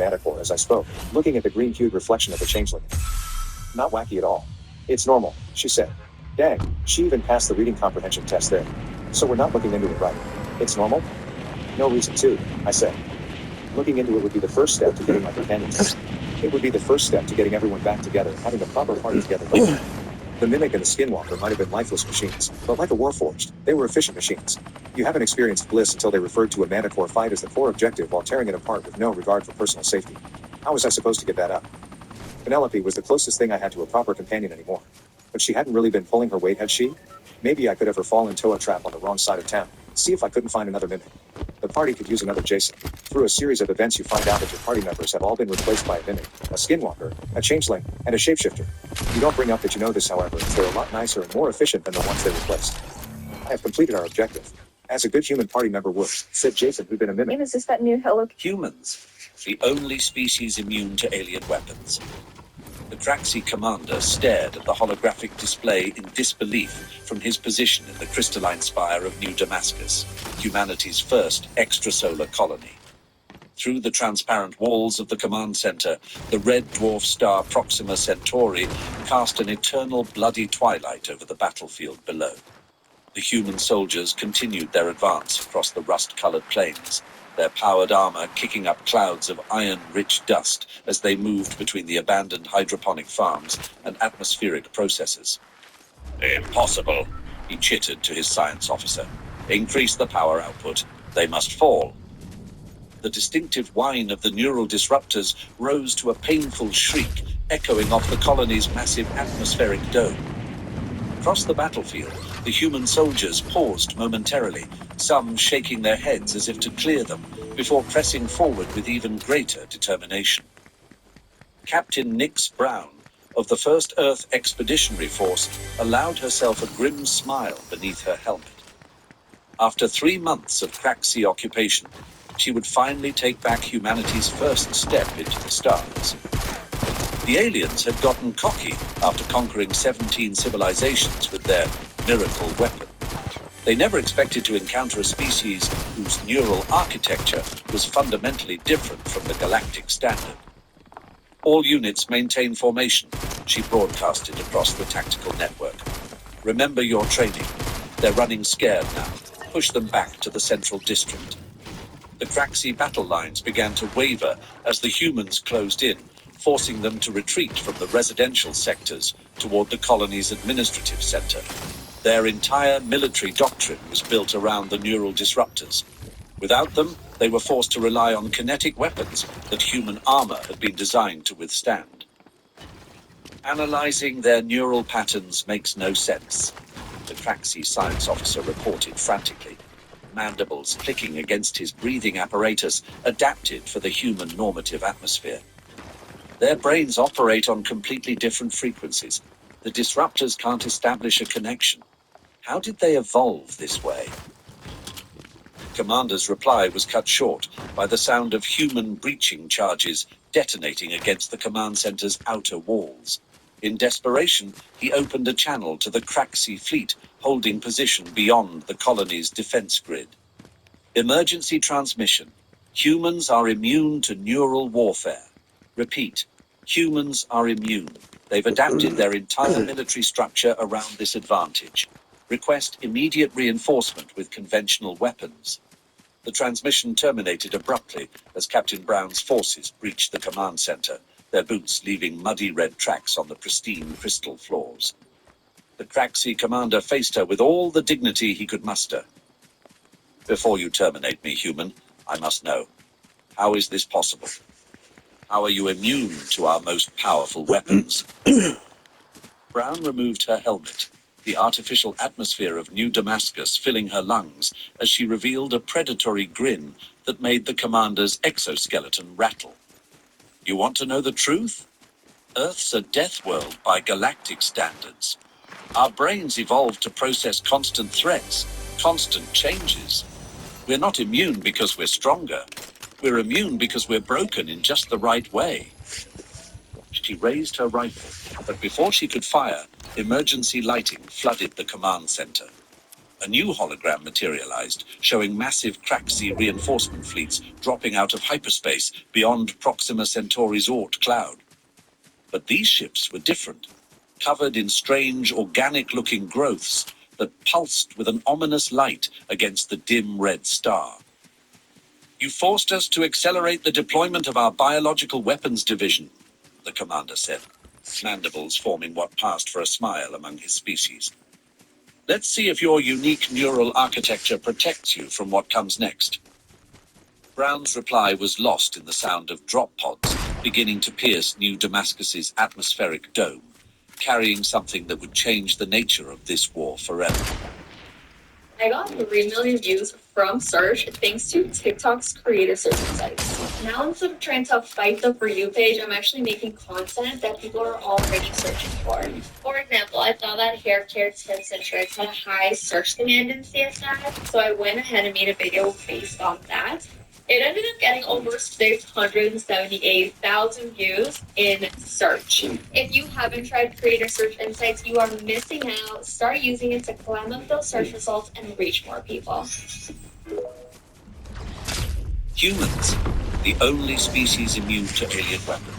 Manticore as I spoke, looking at the green-hued reflection of the changeling. Not wacky at all. It's normal, she said. Dang, she even passed the reading comprehension test there. So we're not looking into it, right? It's normal? No reason to, I said. Looking into it would be the first step to getting my companions. It would be the first step to getting everyone back together, having a proper party together. The Mimic and the Skinwalker might have been lifeless machines, but like a Warforged, they were efficient machines. You haven't experienced bliss until they referred to a Manticore fight as the core objective while tearing it apart with no regard for personal safety. How was I supposed to get that up? Penelope was the closest thing I had to a proper companion anymore. But she hadn't really been pulling her weight, had she? Maybe I could have her fall into a trap on the wrong side of town. See if I couldn't find another Mimic. The party could use another Jason. Through a series of events you find out that your party members have all been replaced by a Mimic, a Skinwalker, a Changeling, and a Shapeshifter. You don't bring up that you know this, however, as they're a lot nicer and more efficient than the ones they replaced. I have completed our objective. As a good human party member would, said Jason, who'd been a Mimic. Is this that new Hello? Humans, the only species immune to alien weapons. The Craxi commander stared at the holographic display in disbelief from his position in the crystalline spire of New Damascus, humanity's first extrasolar colony. Through the transparent walls of the command center, the red dwarf star Proxima Centauri cast an eternal bloody twilight over the battlefield below. The human soldiers continued their advance across the rust-colored plains, their powered armor kicking up clouds of iron-rich dust as they moved between the abandoned hydroponic farms and atmospheric processors. Impossible, he chittered to his science officer. Increase the power output. They must fall. The distinctive whine of the neural disruptors rose to a painful shriek, echoing off the colony's massive atmospheric dome. Across the battlefield, the human soldiers paused momentarily, some shaking their heads as if to clear them, before pressing forward with even greater determination. Captain Nix Brown, of the 1st Earth Expeditionary Force, allowed herself a grim smile beneath her helmet. After 3 months of Craxi occupation, she would finally take back humanity's first step into the stars. The aliens had gotten cocky after conquering 17 civilizations with their miracle weapon. They never expected to encounter a species whose neural architecture was fundamentally different from the galactic standard. All units maintain formation, she broadcasted across the tactical network. Remember your training. They're running scared now. Push them back to the central district. The Craxi battle lines began to waver as the humans closed in, forcing them to retreat from the residential sectors toward the colony's administrative center. Their entire military doctrine was built around the neural disruptors. Without them, they were forced to rely on kinetic weapons that human armor had been designed to withstand. Analyzing their neural patterns makes no sense, the Craxi science officer reported frantically. Mandibles clicking against his breathing apparatus, adapted for the human normative atmosphere. Their brains operate on completely different frequencies. The disruptors can't establish a connection. How did they evolve this way? Commander's reply was cut short by the sound of human breaching charges detonating against the command center's outer walls. In desperation, he opened a channel to the Craxi fleet, holding position beyond the colony's defense grid. Emergency transmission. Humans are immune to neural warfare. Repeat. Humans are immune. They've adapted their entire military structure around this advantage. Request immediate reinforcement with conventional weapons. The transmission terminated abruptly as Captain Brown's forces breached the command center, their boots leaving muddy red tracks on the pristine crystal floors. The Craxi commander faced her with all the dignity he could muster. Before you terminate me, human, I must know. How is this possible? How are you immune to our most powerful weapons? Brown removed her helmet, the artificial atmosphere of New Damascus filling her lungs as she revealed a predatory grin that made the commander's exoskeleton rattle. You want to know the truth? Earth's a death world by galactic standards. Our brains evolved to process constant threats, constant changes. We're not immune because we're stronger. We're immune because we're broken in just the right way. She raised her rifle, but before she could fire, emergency lighting flooded the command center. A new hologram materialized, showing massive Craxi reinforcement fleets dropping out of hyperspace beyond Proxima Centauri's Oort cloud. But these ships were different, covered in strange organic-looking growths that pulsed with an ominous light against the dim red star. "You forced us to accelerate the deployment of our biological weapons division," the commander said, mandibles forming what passed for a smile among his species. "Let's see if your unique neural architecture protects you from what comes next." Brown's reply was lost in the sound of drop pods beginning to pierce New Damascus's atmospheric dome, carrying something that would change the nature of this war forever. I got 3 million views from search thanks to TikTok's creator search insights. Now instead of trying to fight the For You page, I'm actually making content that people are already searching for. For example, I saw that hair care tips and tricks had a high search demand in CSI, so I went ahead and made a video based on that. It ended up getting over 678,000 views in search. If you haven't tried Creator Search Insights, you are missing out. Start using it to climb up those search results and reach more people. Humans, the only species immune to alien weapons.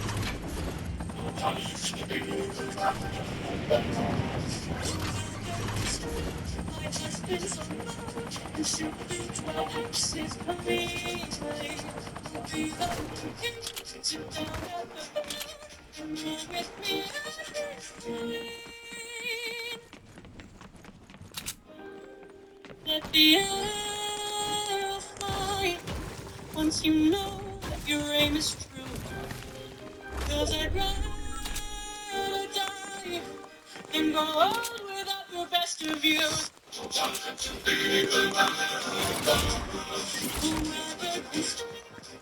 Let the air fly once you know that your aim is true. 'Cause I'd rather die than go on without the best of you.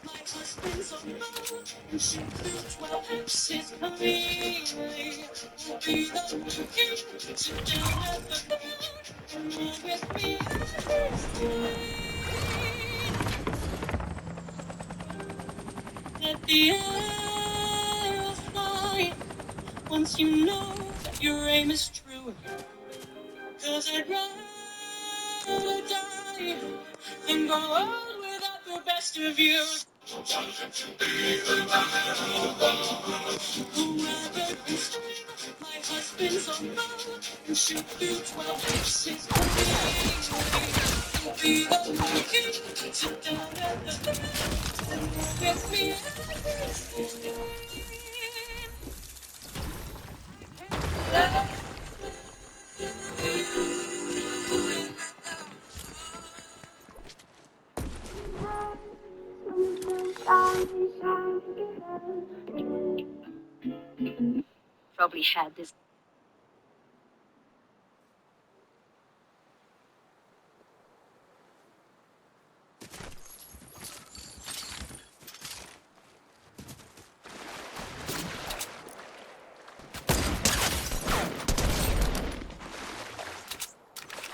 My husband's on board. You should do 12 houses completely. We'll be the king. Sit down at the board. Come on with me. Let the air fly once you know that your aim is true. 'Cause I'd rather die than go on without the best of you. Whoever can stay, my husband's on board. You should do 12 houses completely. You'll be the king. Sit down at the bed and walk with me. Probably had this.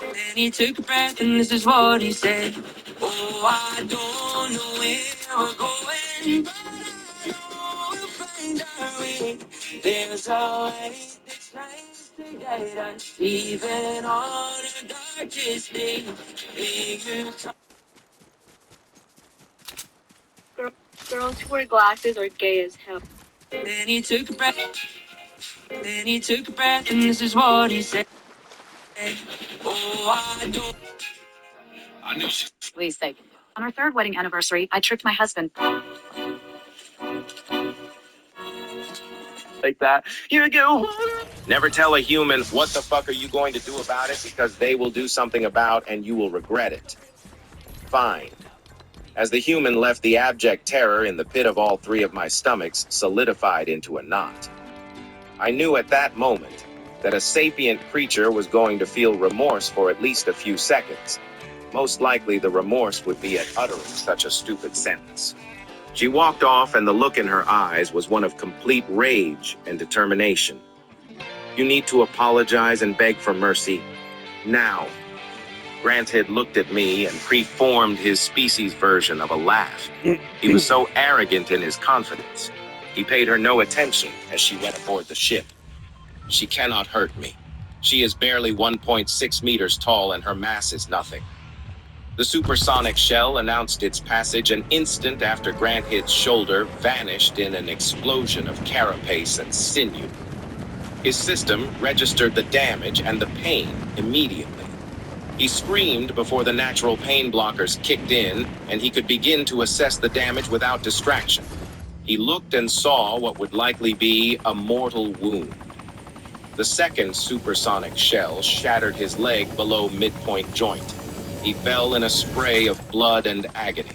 Then he took a breath and this is what he said. Oh, I don't know where we're going, but I know we'll find our way. There's a light that shines to guide us, even on the darkest day. Girls who wear glasses are gay as hell. Then he took a breath. Then he took a breath and this is what he said. Oh, I don't. I know. Please say. On our third wedding anniversary, I tricked my husband. Like that. You go. Never tell a human what the fuck are you going to do about it, because they will do something about and you will regret it. Fine. As the human left, the abject terror in the pit of all three of my stomachs solidified into a knot. I knew at that moment that a sapient creature was going to feel remorse for at least a few seconds. Most likely the remorse would be at uttering such a stupid sentence. She walked off, and the look in her eyes was one of complete rage and determination. You need to apologize and beg for mercy now. Grant had looked at me and preformed his species version of a laugh. He was so arrogant in his confidence. He paid her no attention as she went aboard the ship. She cannot hurt me. She is barely 1.6 meters tall and her mass is nothing. The supersonic shell announced its passage an instant after Grant Hitt's shoulder vanished in an explosion of carapace and sinew. His system registered the damage and the pain immediately. He screamed before the natural pain blockers kicked in, and he could begin to assess the damage without distraction. He looked and saw what would likely be a mortal wound. The second supersonic shell shattered his leg below midpoint joint. He fell in a spray of blood and agony.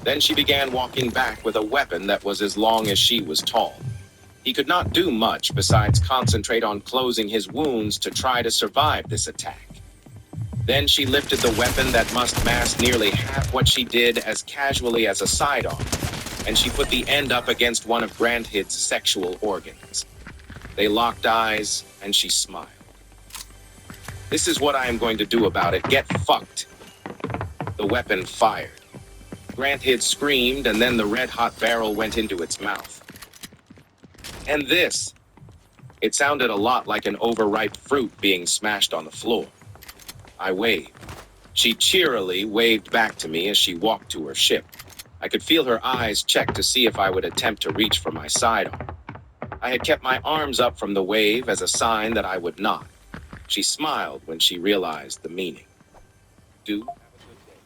Then she began walking back with a weapon that was as long as she was tall. He could not do much besides concentrate on closing his wounds to try to survive this attack. Then she lifted the weapon that must mask nearly half what she did as casually as a sidearm, and she put the end up against one of Grant Hitt's sexual organs. They locked eyes, and she smiled. This is what I am going to do about it. Get fucked. The weapon fired. Grant Hitt screamed, and then the red-hot barrel went into its mouth. And this. It sounded a lot like an overripe fruit being smashed on the floor. I waved. She cheerily waved back to me as she walked to her ship. I could feel her eyes check to see if I would attempt to reach for my sidearm. I had kept my arms up from the wave as a sign that I would not. She smiled when she realized the meaning. Do have a good day.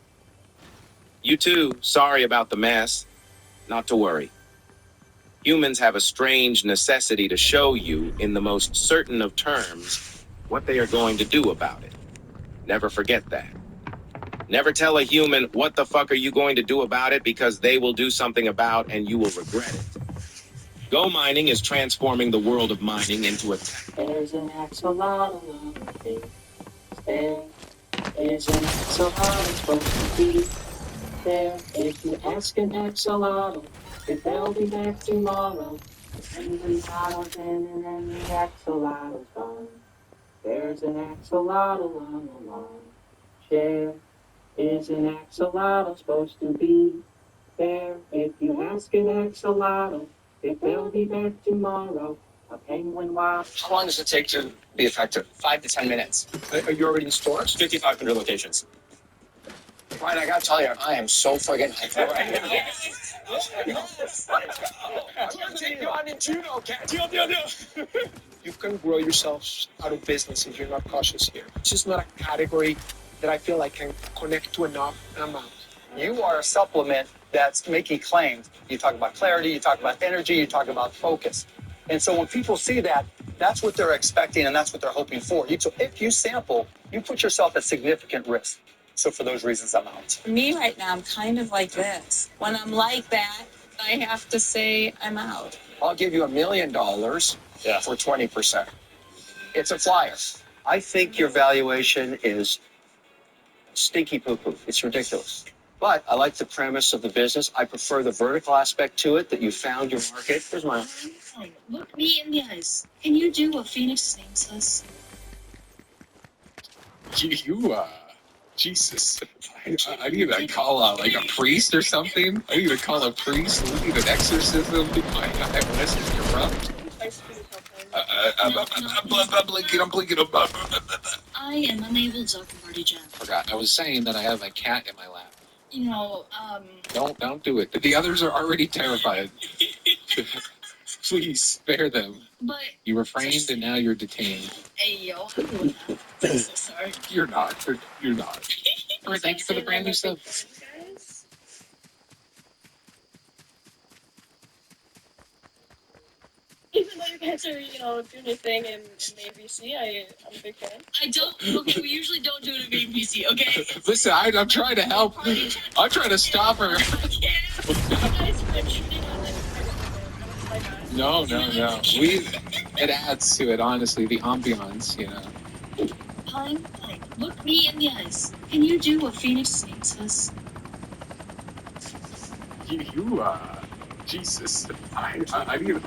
You too. Sorry about the mess. Not to worry. Humans have a strange necessity to show you, in the most certain of terms, what they are going to do about it. Never forget that. Never tell a human, what the fuck are you going to do about it, because they will do something about and you will regret it. Go mining is transforming the world of mining into a... There's an axolotl on the thing. There is an axolotl supposed to be there. If you ask an axolotl if they'll be back tomorrow, and the bottle's in and then the axolotl's gone. There's an axolotl on the lawn chair. Is an axolotl supposed to be there? If you ask an axolotl if they'll be back tomorrow, a penguin wild. How long does it take to be effective? 5 to 10 minutes. Are you already in stores? 5,500 locations. Right, I gotta tell you, I am so friggin' hyped right now. Yes. I'll take you on in judo, cat. Deal. You can grow yourselves out of business if you're not cautious here. It's just not a category that I feel I can connect to enough, and I'm out. You are a supplement that's making claims. You talk about clarity, you talk about energy, you talk about focus. And so when people see that, that's what they're expecting and that's what they're hoping for. So if you sample, you put yourself at significant risk. So for those reasons, I'm out. For me right now, I'm kind of like this. When I'm like that, I have to say I'm out. I'll give you $1 million for 20%. It's a flyer. I think your valuation is stinky poo-poo. It's ridiculous. But I like the premise of the business. I prefer the vertical aspect to it, that you found your market. Here's my... Look me in the eyes. Can you do what Phoenix thinks us? Jesus. I need to call like a priest or something. I need to call a priest. We need an exorcism. This is corrupt. I'm blinking. I am unable to talk about each other. Forgot. I was saying that I have a cat in my lap. You know, Don't do it. The others are already terrified. Please spare them. but You refrained and now you're detained. hey, yo, I'm doing that. I'm so sorry. You're not. You're not. All right, thank you for the brand new stuff. Guys. Even though you guys are, doing your thing in ABC, I'm a big fan. I don't. Okay, we usually don't do it at BBC. Okay. Listen, I'm trying to help. I'm trying to stop her. Yeah. You guys are shooting on it. No. It adds to it, honestly, the ambiance, Fine. Look me in the eyes. Can you do what Phoenix thinks us? Jesus. I need to...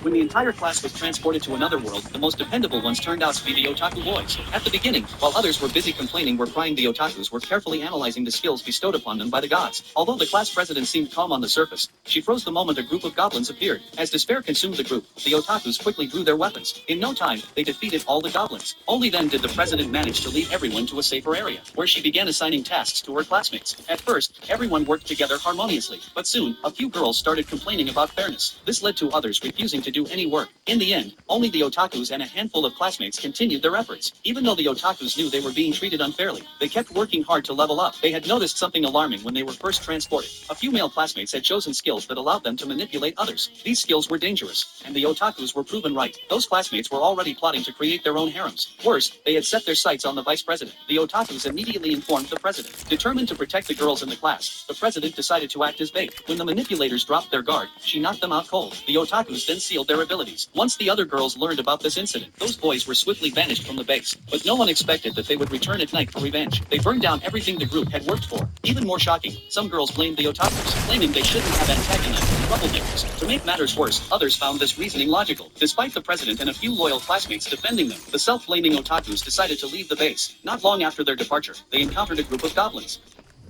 When the entire class was transported to another world, the most dependable ones turned out to be the otaku boys. At the beginning, while others were busy complaining or crying, the otakus were carefully analyzing the skills bestowed upon them by the gods. Although the class president seemed calm on the surface, she froze the moment a group of goblins appeared. As despair consumed the group, the otakus quickly drew their weapons. In no time, they defeated all the goblins. Only then did the president manage to lead everyone to a safer area, where she began assigning tasks to her classmates. At first, everyone worked together harmoniously, but soon, a few girls started complaining about fairness. This led to others refusing to do any work. In the end, only the otakus and a handful of classmates continued their efforts. Even though the otakus knew they were being treated unfairly, they kept working hard to level up. They had noticed something alarming when they were first transported. A few male classmates had chosen skills that allowed them to manipulate others. These skills were dangerous, and the otakus were proven right. Those classmates were already plotting to create their own harems. Worse, they had set their sights on the vice president. The otakus immediately informed the president. Determined to protect the girls in the class, the president decided to act as bait. When the manipulators dropped their guard, she knocked them out cold. The otakus then sealed their abilities. Once the other girls learned about this incident, those boys were swiftly banished from the base. But no one expected that they would return at night for revenge. They burned down everything the group had worked for. Even more shocking, some girls blamed the otakus, claiming they shouldn't have antagonized troublemakers. To make matters worse, others found this reasoning logical. Despite the president and a few loyal classmates defending them, the self-blaming otakus decided to leave the base. Not long after their departure, they encountered a group of goblins.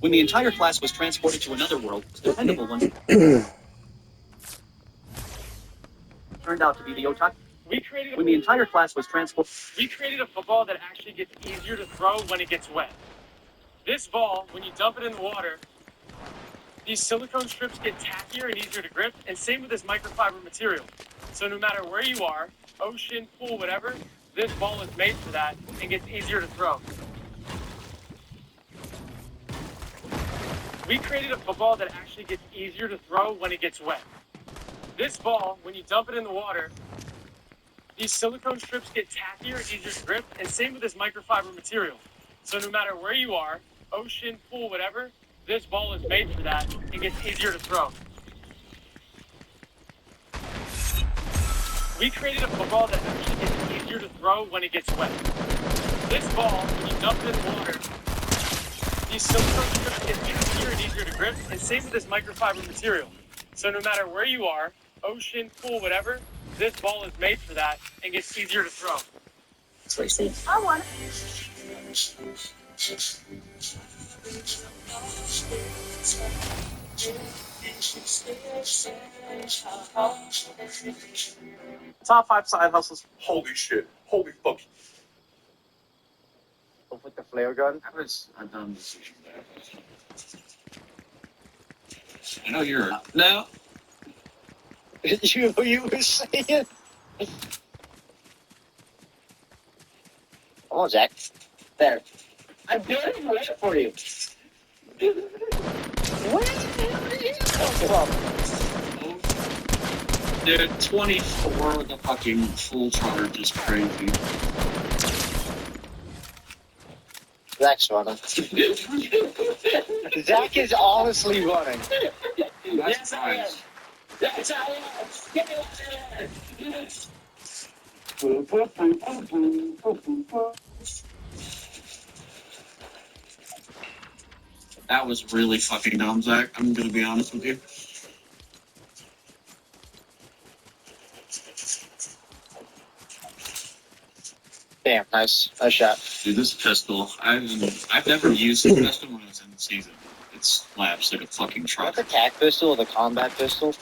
When the entire class was transported to another world, the dependable ones turned out to be the otaku. When the entire class was transported, We created a football that actually gets easier to throw when it gets wet. This ball, when you dump it in the water, these silicone strips get tackier and easier to grip, and same with this microfiber material. So no matter where you are, ocean, pool, whatever, this ball is made for that and gets easier to throw. We created a football that actually gets easier to throw when it gets wet. This ball, when you dump it in the water, these silicone strips get tackier and easier to grip, and same with this microfiber material. So no matter where you are, ocean, pool, whatever, this ball is made for that and gets easier to throw. We created a football that actually gets easier to throw when it gets wet. This ball, when you dump it in the water, these silicone strips get tackier and easier to grip, and same with this microfiber material. So no matter where you are, ocean, pool, whatever, this ball is made for that and gets easier to throw. That's what you say. I want Top 5 side hustles. Holy shit. Holy fuck. With the flare gun. That was a dumb decision there. I know you're. No. you were saying. Come on, Zach. There. I'm doing it for you. Where the hell did you come from? Dude, 24 with the fucking full charge is crazy. Zach's running. Zach is honestly running. That's nice. That's how That was really fucking dumb, Zach. I'm gonna be honest with you. Damn, nice shot. Dude, this pistol, I've never used a pistol when it's in the season. It slaps like a fucking Is truck. that the tac pistol or the combat pistol?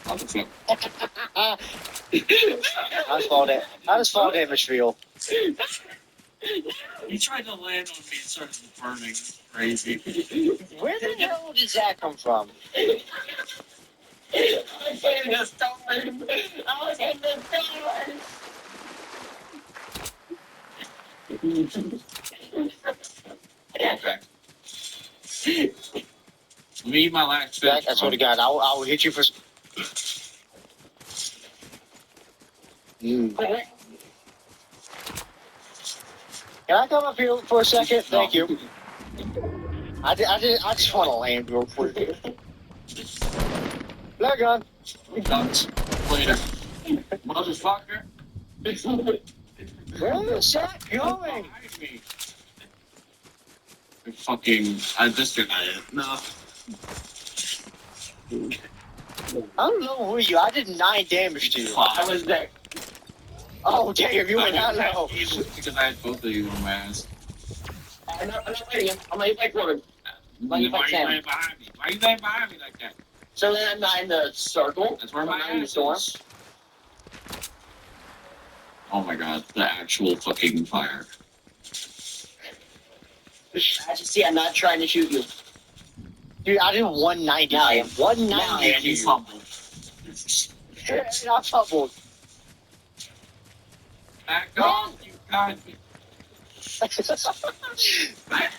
What the fuck? How does fall damage feel? He tried to land on me and started burning. It's crazy. Where the hell did Zach come from? I was in the Okay. Let me eat my last fish. Zach, I swear to God, I will hit you for. Can I come up here for a second? Thank you. I just want to land real quick. Flare gun. Guns. Later. Motherfucker. Where is Zach going? Behind me. Fucking, this guy, no. I don't know who you. I did 9 damage to you. I was there. Oh damn, you went out now. Because I had both of you on my ass. I'm not fighting him. I'm not fighting Corbin. Why are you laying behind me? Why are you laying behind me like that? So then I'm not in the circle. That's where my I'm in the ass storm. is. Oh my god, the actual fucking fire. As you see, I'm not trying to shoot you. Dude, I did 190. Now I am. 190. Now I am. He's humble. Not fumbled. Back off, you god. I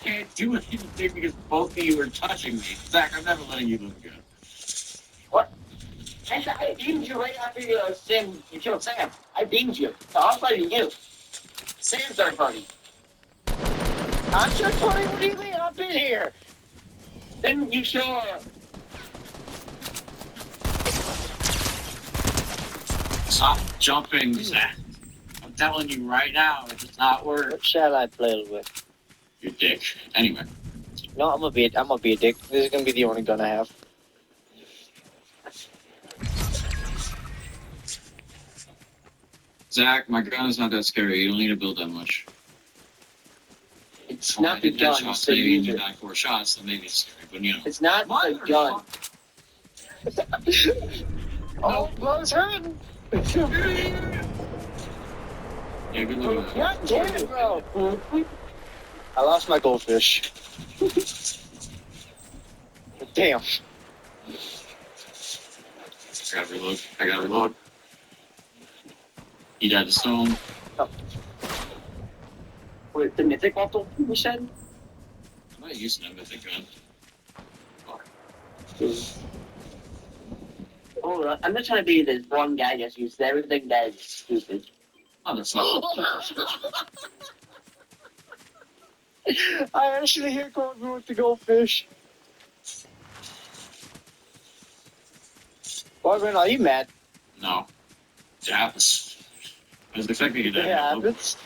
can't do anything because both of you are touching me. Zach, I'm never letting you live again. What? I beamed you right after you killed Sam. I beamed you. So I'm fighting you. Sam's third party. I'm third party. What do you mean? I've been here. Then you sure. Stop jumping, Zach. I'm telling you right now, it does not work. What shall I play with? Your dick. Anyway. No, I'm gonna be a dick. This is gonna be the only gun I have. Zach, my gun is not that scary. You don't need to build that much. It's not the gun. It's the Maybe you user. die 4 shots, then maybe it's scary. But you know. It's not the gun. Oh, blows hurting. Yeah, good luck with that. God damn it, bro. I lost my goldfish. Damn. I gotta reload. He died to stone. Wait, the mythic bottle you said? I'm not using that mythic gun. Oh, I'm not trying to be this one guy that uses everything that is stupid. Oh, that's not. I actually hit Corbin with the goldfish. Corbin, are you mad? No. It happens. I was expecting you to. It happens.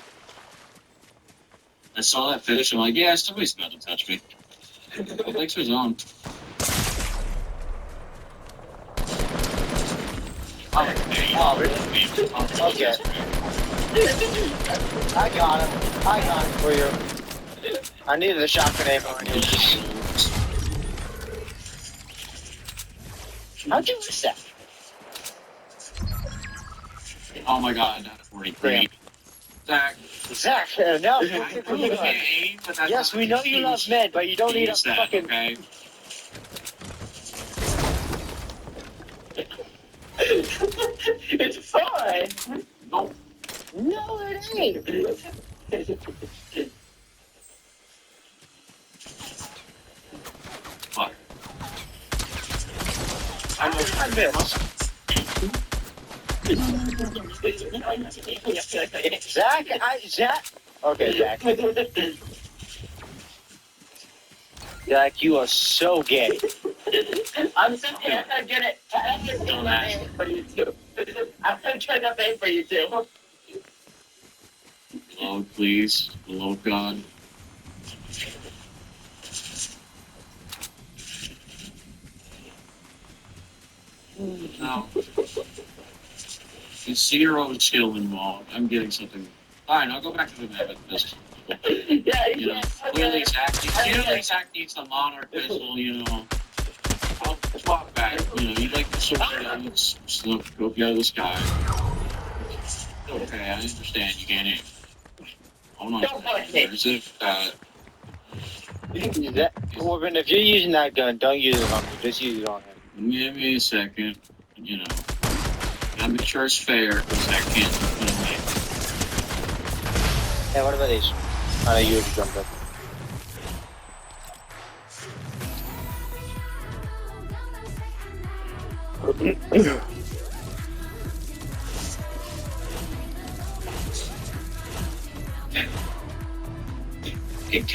I saw that fish. I'm like, yeah, somebody's about to touch me. Well, thanks for his own. Oh, really? Okay. I got him. I got him for you. I needed a shotgun ammo. How'd you miss that? Oh my god, not 43. Zach. Zach, no. I really can't aim, but that's Yes, we know you love men, but you don't need a that, fucking... okay? It's fine. Nope. No, it ain't. Fuck. I missed. Zach. Okay, Zach. Zach, you are so gay. I'm so I'm gonna get it. I'm gonna do my aim for you too. I'm gonna try to aim for you too. Lord, please. Lord God. No. It's 0 skill involved. I'm getting something. Fine, I'll go back to the map with pistol. Yeah, You know, clearly Zach needs the monarch pistol, you know. I'll swap back. You know, you like the sword that looks go up out of the sky. Okay, I understand you can't aim. Hold on. Where's it? Corbin, if you're using that gun, don't use it on me. Just use it on him. Give me a second. You know, gotta make sure it's fair because I can't. You know, Hey, what about these? I know you already jumped up. get